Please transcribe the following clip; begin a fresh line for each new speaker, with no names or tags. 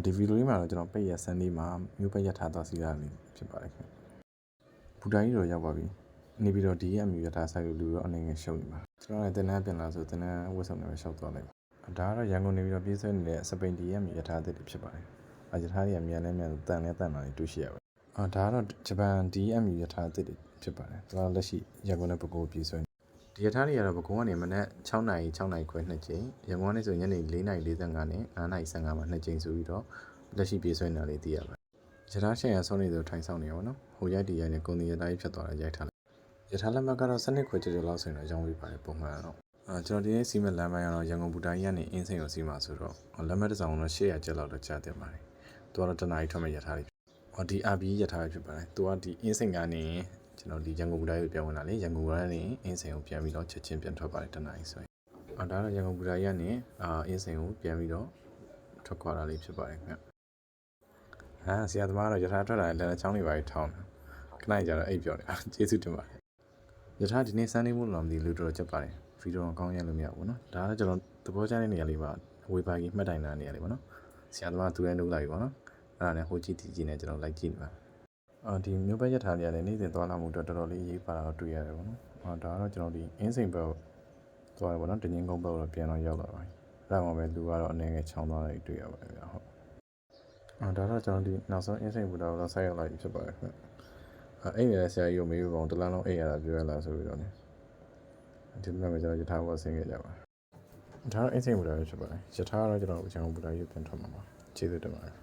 ဒီဗီဒီယိုလေးမှာတော့ကျွန်တော်ပိတ်ရဆန်လေးမှာမြို့ပိတ်ရထားသွားစီတာလေးဖြစ်ပါတယ်ခင်ဘူတာကြီးတော့ရောက်ပါပြီနေပြီးတော့ဒီရဲ့အမျိုးရထားဆိုင်လူတော့အနေငယ်ရှုံနေပါကျွန်တော်လည်းတင်တန်းပြန်လာဆိုတင်တန်းဝတ်စုံနဲ့ပဲရှောက်သွားလိုက်ပါဒါကတော့ရန်ကုန်နေပြီးတော့ပြေးဆွဲနေတဲ့စပိန်ဒီရဲ့အမျိုးရထားသစ်တွေဖြစ်ပါတယ်ရထားတွေကမြန်လဲမြန်တန်လဲတန်လာနေတွေ့ရှိရပါဒါကတော့ဂျပန်ဒီရဲ့အမျိုးရထားသစ်တွေဖြစ်ပါတယ်ဒါလက်ရှိရန်ကုန်နဲ့ပဲကိုပြေးဆွဲဒီရထားတွေကတော့ပဲကုန်းကနေမနက်6နာရီ6နာရီခွဲ2ချိန်ရန်ကုန်ကနေဆိုညနေ4နာရီ45နဲ့9နာရီ15မှာ2ချိန်ဆိုပြီးတော့လက်ရှိပြေးဆွဲနေတာလေးသိရပါတယ်ရထားရှင်ရဆုံးနေဆိုထိုင်ဆောင်နေရပါတော့ဟိုရိုက်တီရိုက်နဲ့ကုန်တီရထားကြီးဖြတ်သွားတာရိုက်ထားလိုက်ရထားလက်မှတ်ကတော့စနစ်ခွဲကျော်ကျော်လောက်ဆိုရင်တော့ရောင်းပေးပါတယ်ပုံမှန်တော့ကျွန်တော်ဒီနေ့စီးမဲ့လမ်းပိုင်းကတော့ရန်ကုန်ဘူတာကြီးကနေအင်းစိန်ကိုစီးမှာဆိုတော့လက်မှတ်တစ်စောင်တော့800ကျပ်လောက်တော့ကျတင်ပါတယ်သူကတော့တနားရီထွက်မဲ့ရထားလေးဒီ RB ရထားဖြစ်ပါတယ်သူကဒီအင်းစိန်ကနေကျွန်တော်ဒီရန်ကုန်ဘူတာကြီးကိုပြန်ဝင်လာလေရန်ကုန်ကနေအင်းစိန်ကိုပြန်ပြီးတော့ချက်ချင်းပြန်ထွက်ပါတယ်တနားရီဆိုရင်ဒါကတော့ရန်ကုန်ဘူတာကြီးကနေအင်းစိန်ကိုပြန်ပြီးတော့ထွက်ခွာတာလေးဖြစ်ပါတယ်ခင်ဗျဆရာသမားတော့ရထားထွက်လာတဲ့လက်ချောင်းလေးပါထောင်းတယ်ခဏကြာတော့အိပ်ပြောနေတာကျေးဇူးတင်ပါတယ်ရထားဒီနေ့စမ်းနေမှုလို့မသိလို့တော်တော်ချက်ပါတယ်ဗီဒီယိုကောင်းရလို့မရဘူးเนาะဒါကကျွန်တော်သဘောကျတဲ့နေရာလေးပါဝေပါကြီးမှတ်တိုင်တာနေရာလေးပေါ့နော်ဆရာသမားသူလည်းလုပ်လိုက်ပြီပေါ့နော်အဲ့ဒါနဲ့ဟိုကြည့်ကြည့်နဲ့ကျွန်တော်လိုက်ကြည့်နေပါဒီမျိုးပဲရထားနေရာလေးနေ့စဉ်သွားလာမှုတော့တော်တော်လေးရေးပါတာတော့တွေ့ရတယ်ပေါ့နော်ဒါကတော့ကျွန်တော်ဒီအင်းစိန်ဘက်သွားရပေါ့နော်တငင်းကုန်းဘက်တော့ပြန်တော့ရောက်လာပါပြီအဲ့ဒါမှပဲလူကတော့အနေငယ်ချောင်းသွားတယ်တွေ့ရပါတယ်ဗျာဟုတ်ဒါတော့ကျွန်တော်ဒီနောက်ဆုံးအင်းစိန်ဘူတာကိုတော့ဆက်ရောက်လာပြီဖြစ်ပါတယ်ခင်ဗျအဲ့ဒီဆရာကြီးကိုမေးဖို့တလားလုံးအိတ်ရတာပြောရလားဆိုပြီးတော့ねဒီမှာကျွန်တော်ရထားဘောဆင်းခဲ့ကြပါဒါတော့အင်းစိန်ဘူတာပဲဖြစ်ပါတယ်ရထားကတော့ကျွန်တော်ရန်ကုန်ဘူတာကြီးပြန်ထွက်မှာပါကျေးဇူးတင်ပါတယ်